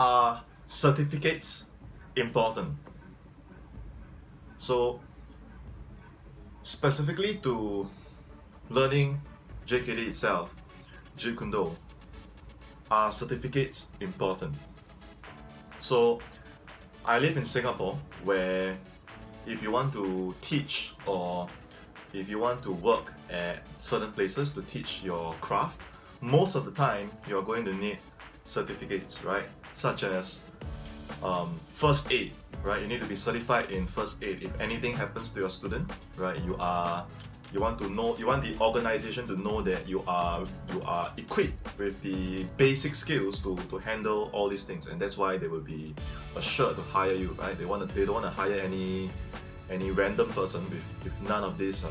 are certificates important? So specifically to learning JKD itself, Jeet Kune Do, are certificates important? So I live in Singapore, where if you want to teach or if you want to work at certain places to teach your craft, most of the time you're going to need certificates, right? Such as first aid, right? You need to be certified in first aid. If anything happens to your student, right, you want the organization to know that you are equipped with the basic skills to handle all these things, and that's why they will be assured to hire you, right? They don't want to hire any random person with none of this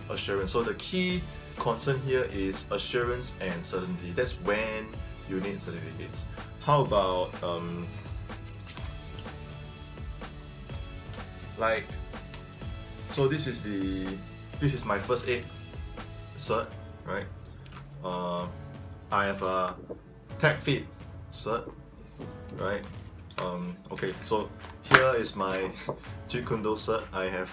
assurance. So the key concern here is assurance and certainty. That's when you need certificates. How about so this is my first aid cert, right? I have a tech fit cert, right? Okay, so here is my Jeet Kune Do cert. I have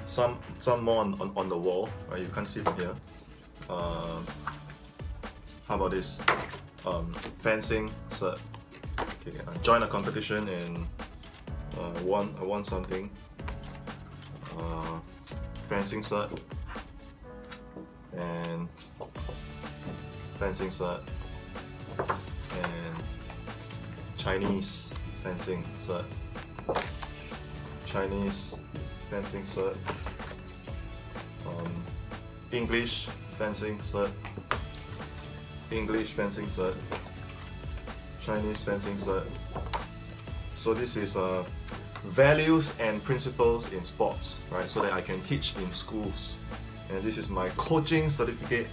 some more on the wall, right? You can't see from here. How about this? Fencing cert. Okay, I joined a competition and won something. Fencing cert and fencing cert and Chinese fencing cert, Chinese fencing cert, English fencing cert, English fencing cert, Chinese fencing cert. So this is values and principles in sports, right? So that I can teach in schools. And this is my coaching certificate,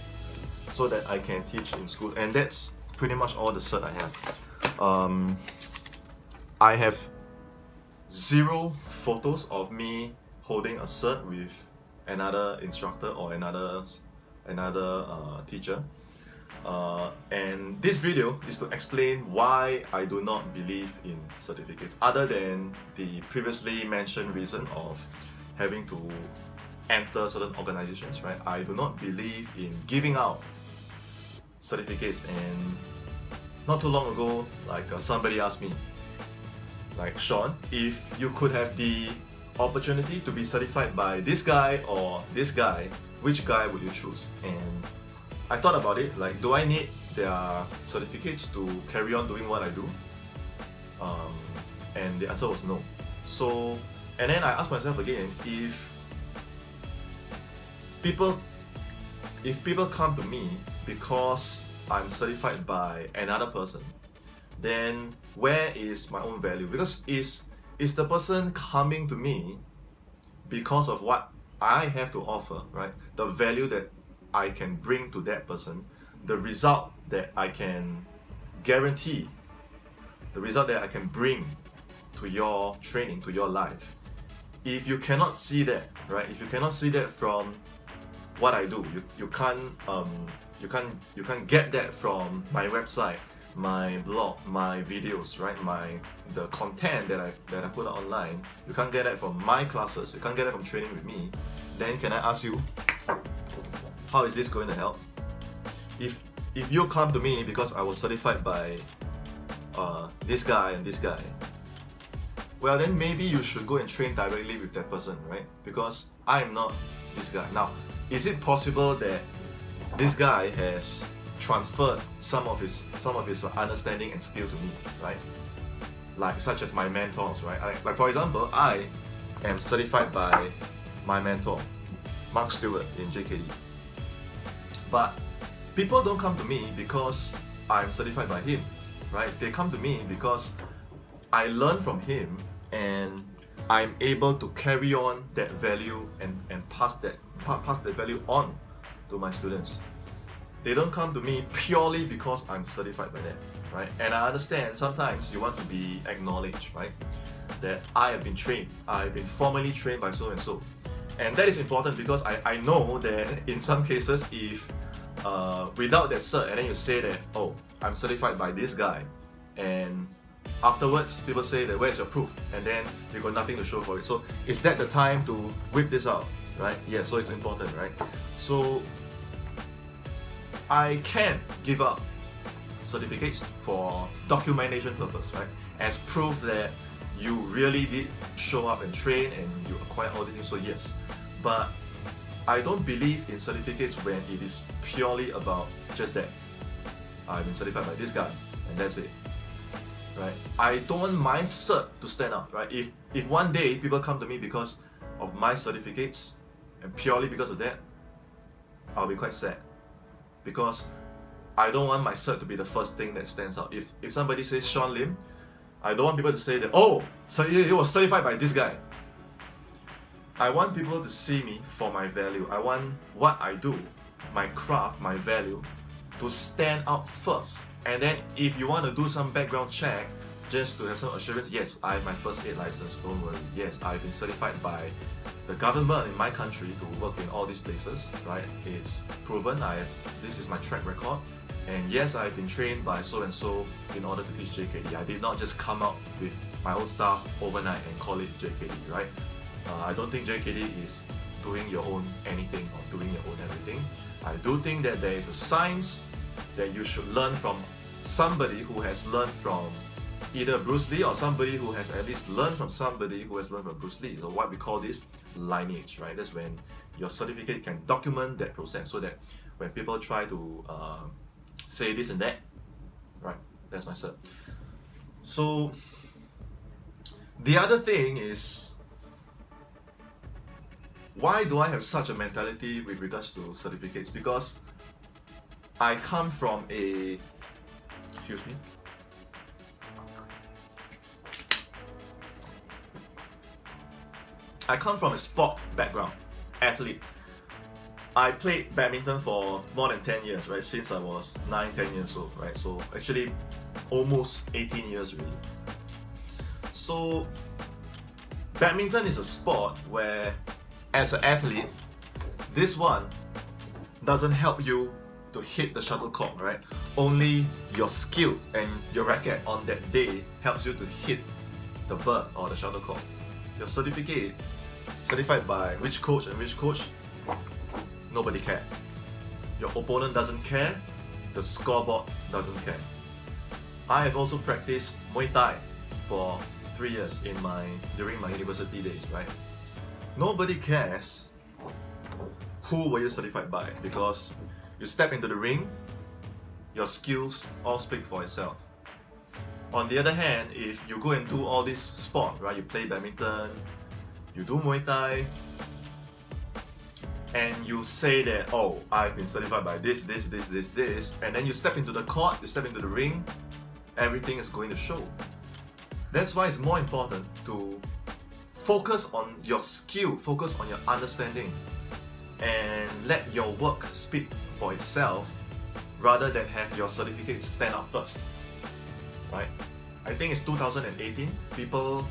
so that I can teach in school. And that's pretty much all the cert I have. I have 0 photos of me holding a cert with another instructor or another teacher. And this video is to explain why I do not believe in certificates, other than the previously mentioned reason of having to enter certain organizations, right? I do not believe in giving out certificates. And not too long ago, somebody asked me, like, Sean, if you could have the opportunity to be certified by this guy or this guy, which guy would you choose? And I thought about it, like, do I need their certificates to carry on doing what I do? And the answer was no. So, and then I asked myself again, if people come to me because I'm certified by another person, then where is my own value? Because is the person coming to me because of what I have to offer, right? The value that I can bring to that person, the result that I can guarantee, the result that I can bring to your training, to your life. If you cannot see that, right? If you cannot see that from what I do, you can't get that from my website, my blog, my videos, right? The content that I put out online. You can't get that from my classes. You can't get that from training with me. Then can I ask you, how is this going to help? If you come to me because I was certified by this guy and this guy, well, then maybe you should go and train directly with that person, right? Because I'm not this guy. Now, is it possible that this guy has transferred some of his understanding and skill to me, right? Like, such as my mentors, right? Like for example, I am certified by my mentor, Mark Stewart in JKD. But people don't come to me because I'm certified by him, right? They come to me because I learn from him and I'm able to carry on that value and pass that value on to my students. They don't come to me purely because I'm certified by that, right? And I understand sometimes you want to be acknowledged, right? That I have been trained, I've been formally trained by so and so. And that is important because I know that in some cases, if without that cert, and then you say that, oh, I'm certified by this guy, and afterwards, people say that where's your proof? And then you got nothing to show for it. So is that the time to whip this out, right? Yeah, so it's important, right? So I can give up certificates for documentation purpose, right? As proof that you really did show up and train and you acquire all these things, so yes. But I don't believe in certificates when it is purely about just that. I've been certified by this guy and that's it, right? I don't want my cert to stand out, right? If one day people come to me because of my certificates and purely because of that, I'll be quite sad, because I don't want my cert to be the first thing that stands out. If somebody says Sean Lim, I don't want people to say that, oh, so he was certified by this guy. I want people to see me for my value. I want what I do, my craft, my value, to stand out first. And then if you want to do some background check, just to have some assurance, yes, I have my first aid license, don't worry. Yes, I've been certified by the government in my country to work in all these places, right? It's proven, this is my track record. And yes, I've been trained by so and so in order to teach JKD. I did not just come up with my own stuff overnight and call it JKD, right? I don't think JKD is doing your own anything or doing your own everything. I do think that there is a science that you should learn from somebody who has learned from either Bruce Lee or somebody who has at least learned from somebody who has learned from Bruce Lee. So what we call this lineage, right? That's when your certificate can document that process, so that when people try to say this and that, right? That's my cert. So the other thing is, why do I have such a mentality with regards to certificates? Because I come from a, excuse me, I come from a sport background, athlete. I played badminton for more than 10 years, right? Since I was 9-10 years old, right? So actually almost 18 years really. So badminton is a sport where, as an athlete, this one doesn't help you to hit the shuttlecock, right? Only your skill and your racket on that day helps you to hit the bird or the shuttlecock. Your certificate, certified by which coach and which coach, nobody cares. Your opponent doesn't care, the scoreboard doesn't care. I have also practiced Muay Thai for 3 years during my university days, right? Nobody cares who were you certified by, because you step into the ring, your skills all speak for itself. On the other hand, if you go and do all this sport, right? You play badminton, you do Muay Thai, and you say that, oh, I've been certified by this, and then you step into the court, you step into the ring, everything is going to show. That's why it's more important to focus on your skill, focus on your understanding, and let your work speak for itself rather than have your certificate stand out first, right? I think it's 2018, people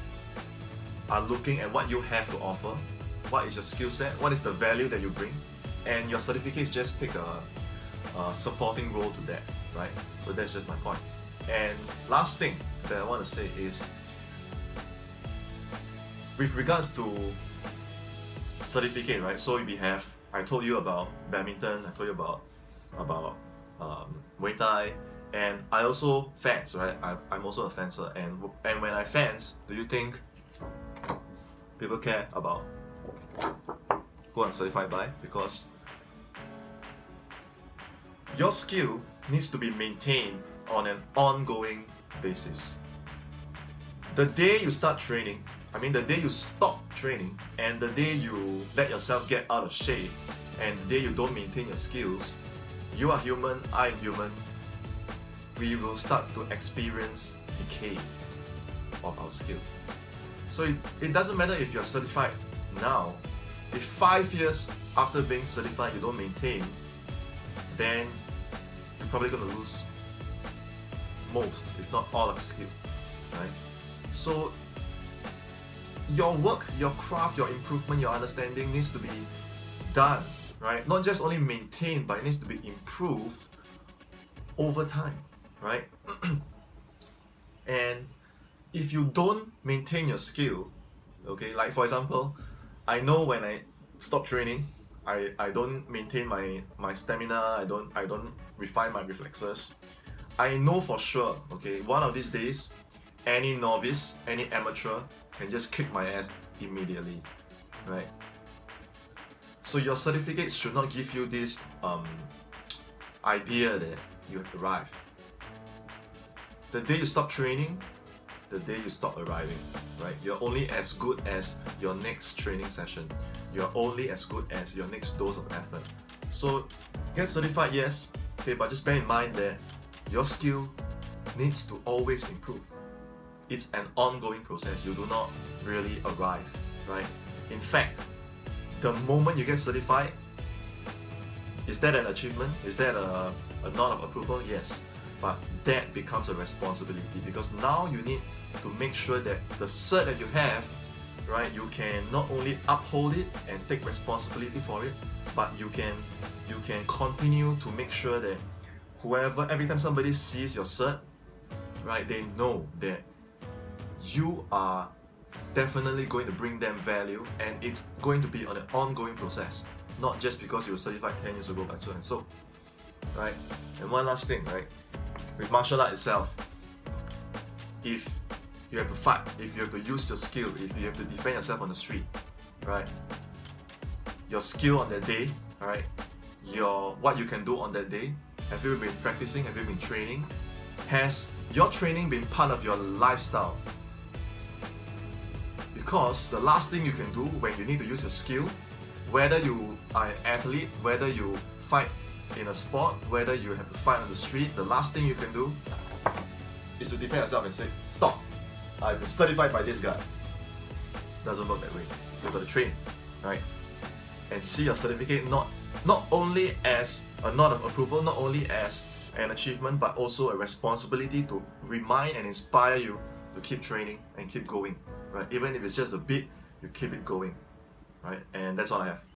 are looking at what you have to offer, what is your skill set, what is the value that you bring, and your certificates just take a supporting role to that, right? So that's just my point. And last thing that I want to say is, with regards to certificate, right? So we have, I told you about badminton, I told you about Muay Thai, and I also fence, right? I'm also a fencer, and when I fence, do you think people care about who I'm certified by? Because your skill needs to be maintained on an ongoing basis. The day you start training, the day you stop training, and the day you let yourself get out of shape, and the day you don't maintain your skills, you are human, I'm human, we will start to experience decay of our skill. So it doesn't matter if you're certified now. If 5 years after being certified you don't maintain, then you're probably going to lose most, if not all of your skill, right? So your work, your craft, your improvement, your understanding needs to be done, right? Not just only maintained, but it needs to be improved over time, right? And if you don't maintain your skill, okay, like for example, I know when I stop training, I don't maintain my stamina, I don't refine my reflexes. I know for sure, okay, one of these days, any novice, any amateur can just kick my ass immediately, right? So your certificates should not give you this idea that you have arrived. The day you stop training, the day you stop arriving, right? You're only as good as your next training session. You're only as good as your next dose of effort. So get certified, yes, okay, but just bear in mind that your skill needs to always improve. It's an ongoing process. You do not really arrive, right? In fact, the moment you get certified, is that an achievement? Is that a nod of approval? Yes. But that becomes a responsibility, because now you need to make sure that the cert that you have, right, you can not only uphold it and take responsibility for it, but you can continue to make sure that whoever, every time somebody sees your cert, right, they know that you are definitely going to bring them value, and it's going to be on an ongoing process, not just because you were certified 10 years ago by so and so, right? And one last thing, right, with martial art itself, if you have to fight, if you have to use your skill, if you have to defend yourself on the street, right, your skill on that day, right, what you can do on that day, have you been practicing, have you been training, has your training been part of your lifestyle? Because the last thing you can do when you need to use your skill, whether you are an athlete, whether you fight in a sport, whether you have to fight on the street, the last thing you can do is to defend yourself and say, stop, I've been certified by this guy. Doesn't work that way. You've got to train, right? And see your certificate not only as a nod of approval, not only as an achievement, but also a responsibility to remind and inspire you to keep training and keep going, right? Even if it's just a bit, you keep it going, right? And that's all I have.